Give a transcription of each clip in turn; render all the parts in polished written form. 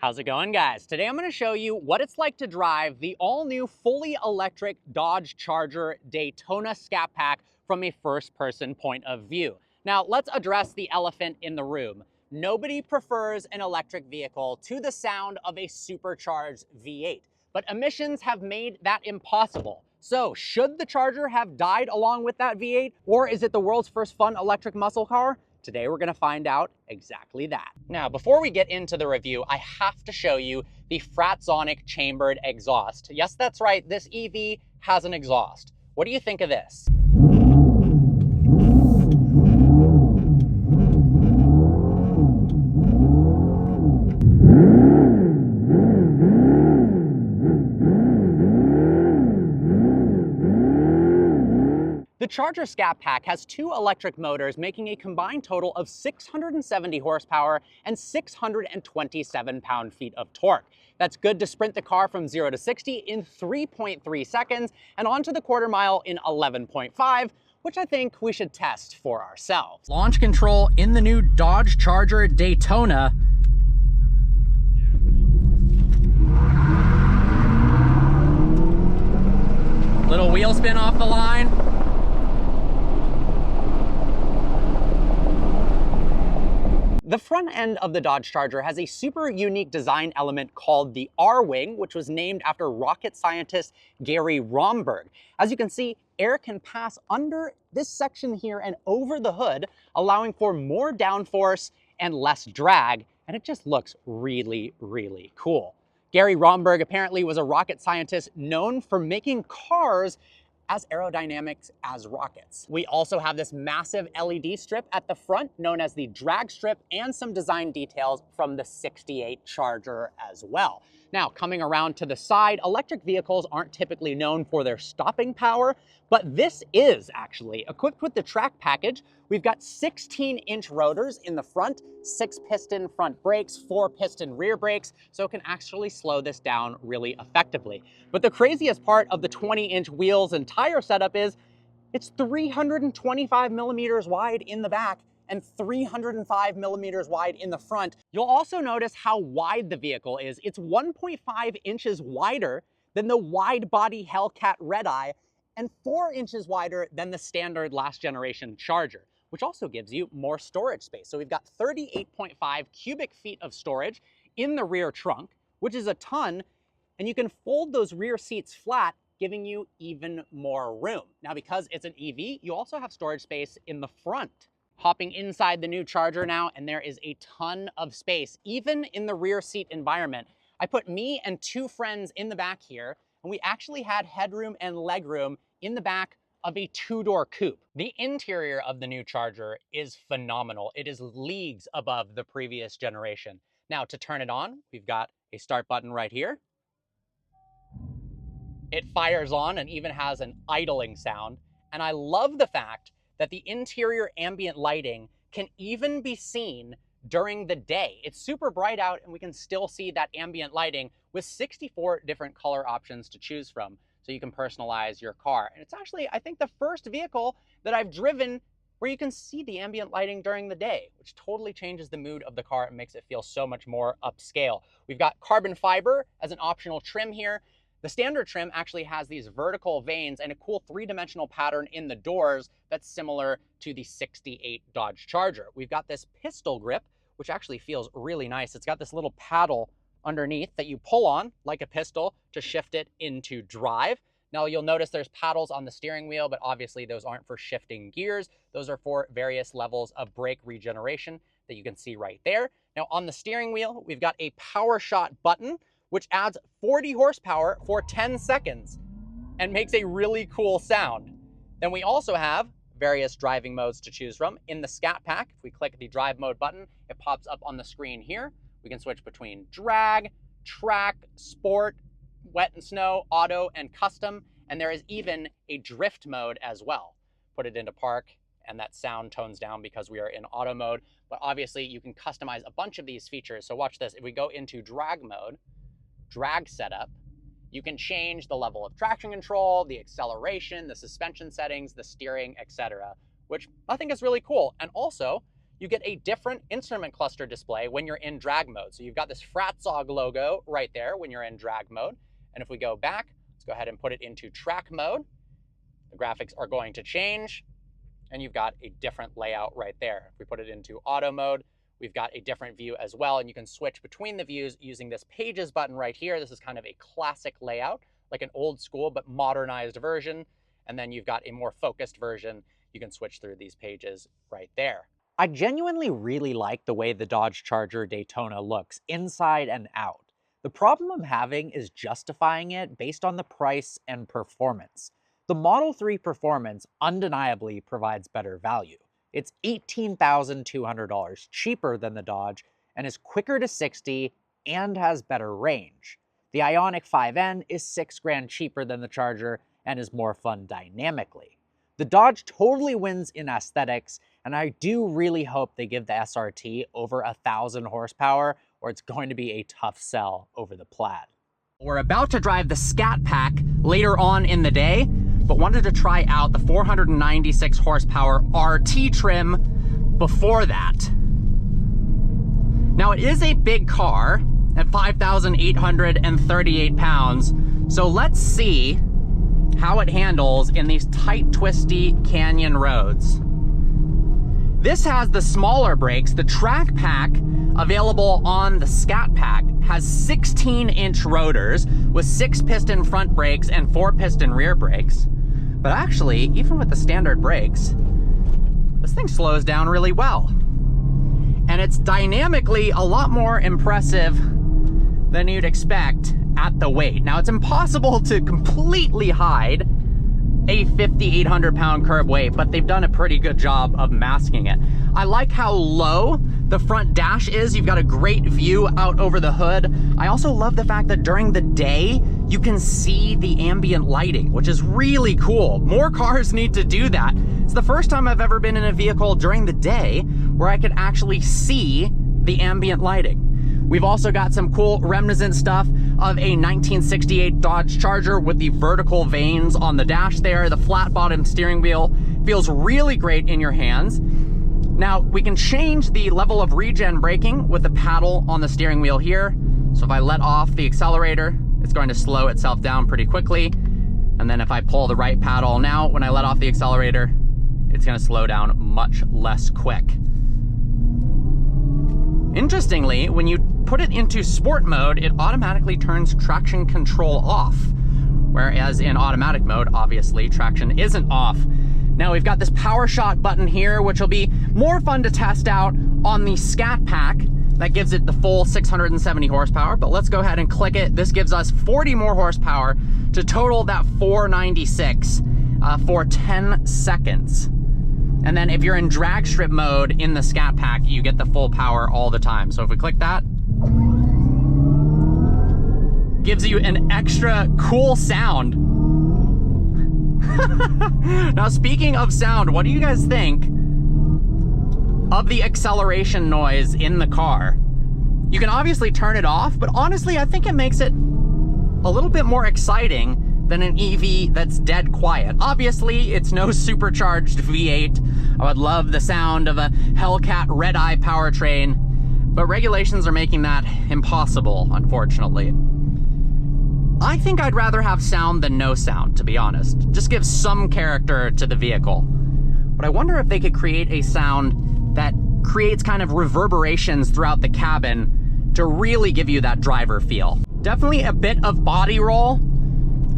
How's it going, guys? Today I'm going to show you what it's like to drive the all-new fully electric Dodge Charger Daytona Scat Pack from a first-person point of view. Now, let's address the elephant in the room. Nobody prefers an electric vehicle to the sound of a supercharged V8, but emissions have made that impossible. So, should the Charger have died along with that V8, or is it the world's first fun electric muscle car? Today we're going to find out exactly that. Now, before we get into the review, I have to show you the Fratzonic chambered exhaust. Yes, that's right, this EV has an exhaust. What do you think of this? The Charger Scat Pack has two electric motors, making a combined total of 670 horsepower and 627 pound-feet of torque. That's good to sprint the car from 0 to 60 in 3.3 seconds and onto the quarter mile in 11.5, which I think we should test for ourselves. Launch control in the new Dodge Charger Daytona. Little wheel spin off the line. The front end of the Dodge Charger has a super unique design element called the R-Wing, which was named after rocket scientist Gary Romberg. As you can see, air can pass under this section here and over the hood, allowing for more downforce and less drag, and it just looks really, really cool. Gary Romberg apparently was a rocket scientist known for making cars as aerodynamics as rockets. We also have this massive LED strip at the front known as the drag strip and some design details from the 68 Charger as well. Now, coming around to the side, electric vehicles aren't typically known for their stopping power, but this is actually equipped with the track package. We've got 16-inch rotors in the front, 6-piston front brakes, 4-piston rear brakes, so it can actually slow this down really effectively. But the craziest part of the 20-inch wheels and tire setup is it's 325 millimeters wide in the back and 305 millimeters wide in the front. You'll also notice how wide the vehicle is. It's 1.5 inches wider than the wide-body Hellcat Red-Eye and 4 inches wider than the standard last generation Charger, which also gives you more storage space. So we've got 38.5 cubic feet of storage in the rear trunk, which is a ton, and you can fold those rear seats flat, giving you even more room. Now, because it's an EV, you also have storage space in the front. Hopping inside the new Charger now, and there is a ton of space, even in the rear seat environment. I put me and 2 friends in the back here, and we actually had headroom and legroom in the back of a 2-door coupe. The interior of the new Charger is phenomenal. It is leagues above the previous generation. Now, to turn it on, we've got a start button right here. It fires on and even has an idling sound. And I love the fact that the interior ambient lighting can even be seen during the day. It's super bright out and we can still see that ambient lighting with 64 different color options to choose from, so you can personalize your car. And it's actually, I think, the first vehicle that I've driven where you can see the ambient lighting during the day, which totally changes the mood of the car and makes it feel so much more upscale. We've got carbon fiber as an optional trim here. The standard trim actually has these vertical veins and a cool 3-dimensional pattern in the doors that's similar to the 68 Dodge Charger. We've got this pistol grip, which actually feels really nice. It's got this little paddle underneath that you pull on like a pistol to shift it into drive. Now, you'll notice there's paddles on the steering wheel, but obviously those aren't for shifting gears. Those are for various levels of brake regeneration that you can see right there. Now, on the steering wheel, we've got a power shot button, which adds 40 horsepower for 10 seconds and makes a really cool sound. Then we also have various driving modes to choose from. In the Scat Pack, if we click the drive mode button, it pops up on the screen here. We can switch between drag, track, sport, wet and snow, auto, and custom. And there is even a drift mode as well. Put it into park, and that sound tones down because we are in auto mode. But obviously, you can customize a bunch of these features. So watch this. If we go into drag mode, drag setup, you can change the level of traction control, the acceleration, the suspension settings, the steering, etc., which I think is really cool. And also, you get a different instrument cluster display when you're in drag mode. So you've got this Fratzog logo right there when you're in drag mode. And if we go back, let's go ahead and put it into track mode. The graphics are going to change, and you've got a different layout right there. If we put it into auto mode, we've got a different view as well, and you can switch between the views using this pages button right here. This is kind of a classic layout, like an old school but modernized version. And then you've got a more focused version. You can switch through these pages right there. I genuinely really like the way the Dodge Charger Daytona looks inside and out. The problem I'm having is justifying it based on the price and performance. The Model 3 Performance undeniably provides better value. It's $18,200 cheaper than the Dodge and is quicker to 60 and has better range. The Ioniq 5N is $6,000 cheaper than the Charger and is more fun dynamically. The Dodge totally wins in aesthetics, and I do really hope they give the SRT over 1,000 horsepower, or it's going to be a tough sell over the Plaid. We're about to drive the Scat Pack later on in the day, but wanted to try out the 496 horsepower RT trim before that. Now it is a big car at 5,838 pounds, so let's see how it handles in these tight, twisty canyon roads. This has the smaller brakes. The Track Pack available on the Scat Pack has 16-inch rotors with 6-piston front brakes and 4-piston rear brakes. But actually, even with the standard brakes, this thing slows down really well. And it's dynamically a lot more impressive than you'd expect at the weight. Now, it's impossible to completely hide a 5,800 pound curb weight, but they've done a pretty good job of masking it. I like how low the front dash is. You've got a great view out over the hood. I also love the fact that during the day, you can see the ambient lighting, which is really cool. More cars need to do that. It's the first time I've ever been in a vehicle during the day where I could actually see the ambient lighting. We've also got some cool reminiscent stuff of a 1968 Dodge Charger with the vertical vanes on the dash there. The flat bottom steering wheel feels really great in your hands. Now, we can change the level of regen braking with the paddle on the steering wheel here. So if I let off the accelerator, it's going to slow itself down pretty quickly. And then if I pull the right paddle now, when I let off the accelerator, it's going to slow down much less quick. Interestingly, when you put it into sport mode, it automatically turns traction control off. Whereas in automatic mode, obviously, traction isn't off. Now we've got this power shot button here, which will be more fun to test out on the Scat Pack. That gives it the full 670 horsepower, but let's go ahead and click it. This gives us 40 more horsepower to total that 496 for 10 seconds. And then if you're in drag strip mode in the Scat Pack, you get the full power all the time. So if we click that, gives you an extra cool sound. Now, speaking of sound, what do you guys think of the acceleration noise in the car? You can obviously turn it off, but honestly, I think it makes it a little bit more exciting than an EV that's dead quiet. Obviously, it's no supercharged V8. I would love the sound of a Hellcat red-eye powertrain, but regulations are making that impossible, unfortunately. I think I'd rather have sound than no sound, to be honest. Just give some character to the vehicle. But I wonder if they could create a sound that creates kind of reverberations throughout the cabin to really give you that driver feel. Definitely a bit of body roll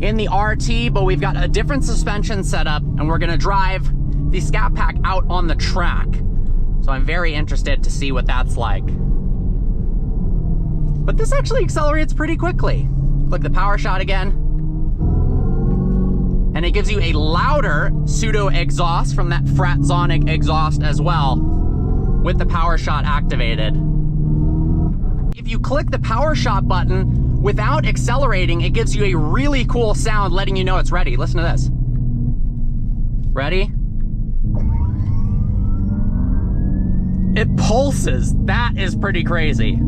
in the RT, but we've got a different suspension setup, and we're gonna drive the Scat Pack out on the track. So I'm very interested to see what that's like. But this actually accelerates pretty quickly. Click the power shot again. And it gives you a louder pseudo exhaust from that Fratzonic exhaust as well, with the power shot activated. If you click the power shot button without accelerating, it gives you a really cool sound letting you know it's ready. Listen to this. Ready? It pulses. That is pretty crazy.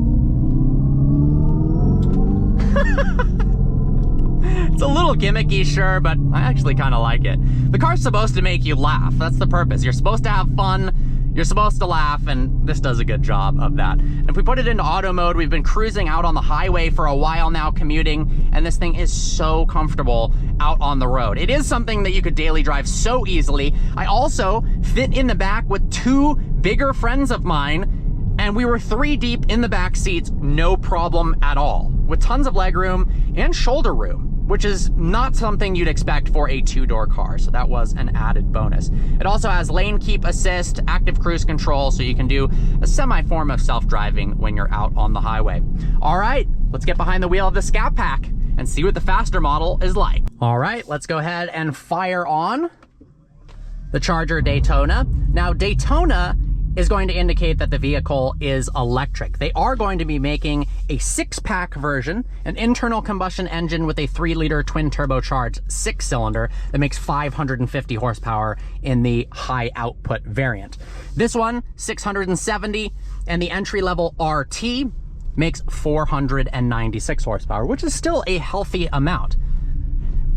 It's a little gimmicky, sure, but I actually kind of like it. The car's supposed to make you laugh. That's the purpose. You're supposed to have fun. You're supposed to laugh, and this does a good job of that. And if we put it into auto mode, we've been cruising out on the highway for a while now, commuting, and this thing is so comfortable out on the road. It is something that you could daily drive so easily. I also fit in the back with 2 bigger friends of mine, and we were 3 deep in the back seats, no problem at all, with tons of legroom and shoulder room, which is not something you'd expect for a 2-door car, so that was an added bonus. It also has lane keep assist, active cruise control, so you can do a semi-form of self-driving when you're out on the highway. All right, let's get behind the wheel of the Scat Pack and see what the faster model is like. All right, let's go ahead and fire on the Charger Daytona. Now, Daytona is going to indicate that the vehicle is electric. They are going to be making a 6-pack version, an internal combustion engine with a 3-liter twin turbocharged 6-cylinder that makes 550 horsepower in the high output variant. This one, 670, and the entry-level RT makes 496 horsepower, which is still a healthy amount.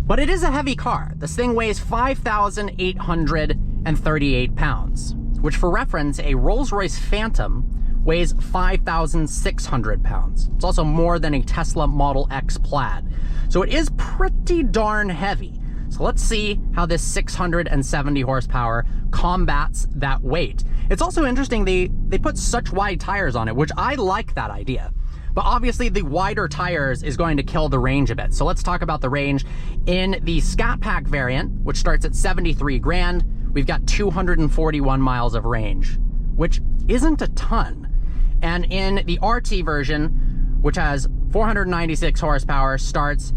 But it is a heavy car. This thing weighs 5,838 pounds. Which for reference, a Rolls-Royce Phantom weighs 5,600 pounds. It's also more than a Tesla Model X Plaid. So it is pretty darn heavy. So let's see how this 670 horsepower combats that weight. It's also interesting they put such wide tires on it, which I like that idea. But obviously the wider tires is going to kill the range a bit. So let's talk about the range. In the Scat Pack variant, which starts at 73 grand, we've got 241 miles of range, which isn't a ton. And in the RT version, which has 496 horsepower, starts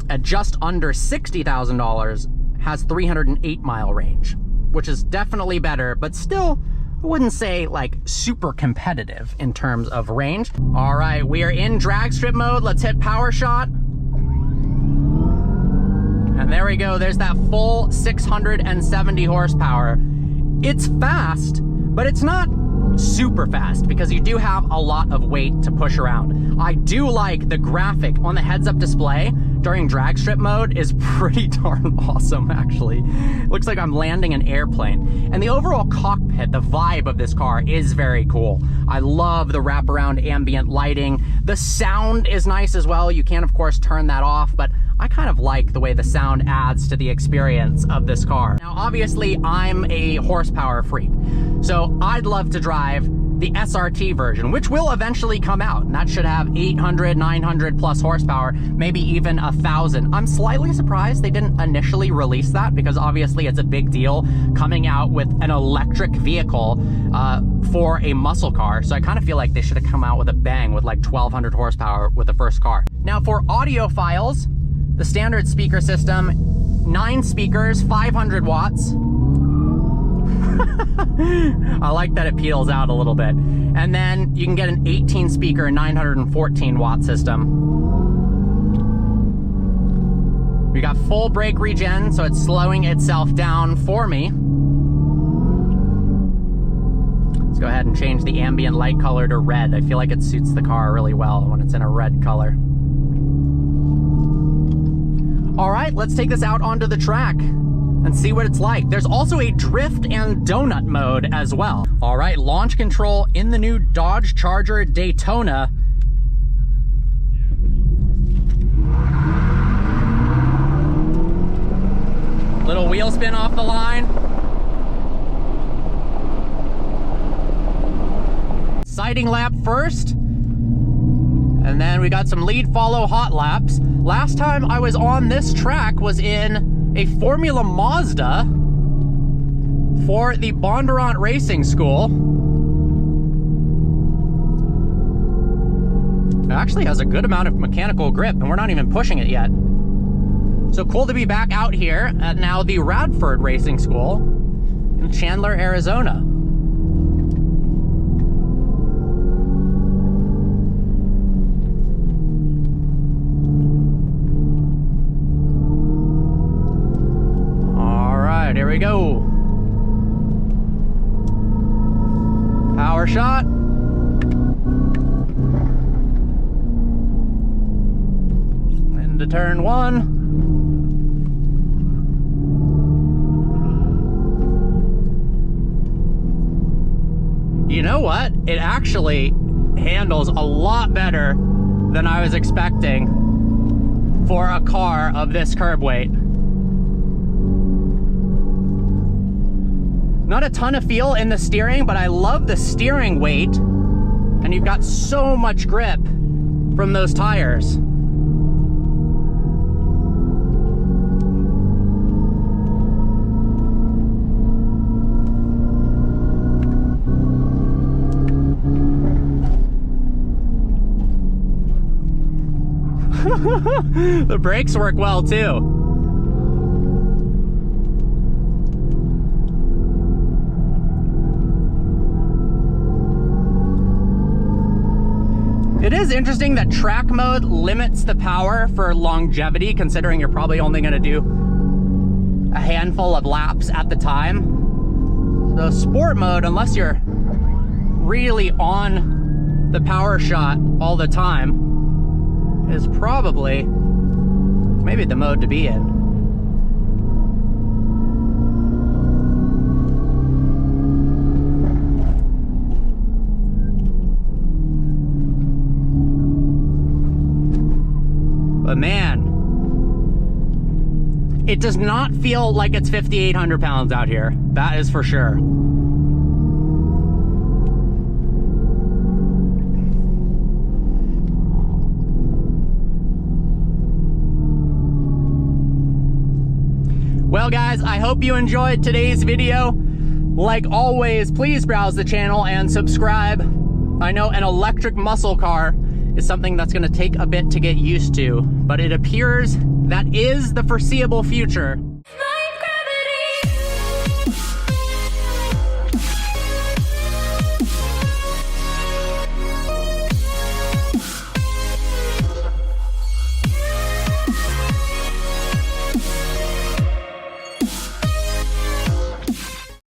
at just under $60,000, has 308 mile range, which is definitely better, but still, I wouldn't say like super competitive in terms of range. All right, we are in drag strip mode. Let's hit power shot. And there we go, there's that full 670 horsepower. It's fast, but it's not super fast because you do have a lot of weight to push around. I do like the graphic on the heads-up display during drag strip mode is pretty darn awesome, actually. Looks like I'm landing an airplane. And the overall cockpit, the vibe of this car is very cool. I love the wraparound ambient lighting. The sound is nice as well. You can, of course, turn that off, but I kind of like the way the sound adds to the experience of this car. Now, obviously, I'm a horsepower freak, so I'd love to drive the SRT version, which will eventually come out, and that should have 800, 900 plus horsepower, maybe even 1,000. I'm slightly surprised they didn't initially release that because obviously it's a big deal coming out with an electric vehicle for a muscle car. So I kind of feel like they should have come out with a bang with like 1,200 horsepower with the first car. Now for audiophiles, the standard speaker system, 9 speakers, 500 watts. I like that it peels out a little bit. And then you can get an 18 speaker, 914 watt system. We got full brake regen, so it's slowing itself down for me. Let's go ahead and change the ambient light color to red. I feel like it suits the car really well when it's in a red color. All right, let's take this out onto the track and see what it's like. There's also a drift and donut mode as well. All right, launch control in the new Dodge Charger Daytona. Little wheel spin off the line. Sighting lap first. And then we got some lead follow hot laps. Last time I was on this track was in a Formula Mazda for the Bondurant Racing School. It actually has a good amount of mechanical grip and we're not even pushing it yet. So cool to be back out here at now the Radford Racing School in Chandler, Arizona. Here we go. Power shot. Into turn 1. you know what? It actually handles a lot better than I was expecting for a car of this curb weight. Not a ton of feel in the steering, but I love the steering weight, and you've got so much grip from those tires. The brakes work well too. It is interesting that track mode limits the power for longevity, considering you're probably only going to do a handful of laps at the time. So sport mode, unless you're really on the power shot all the time, is probably maybe the mode to be in. But man, it does not feel like it's 5,800 pounds out here. That is for sure. Well guys, I hope you enjoyed today's video. Like always, please browse the channel and subscribe. I know an electric muscle car is something that's gonna take a bit to get used to, but it appears that is the foreseeable future.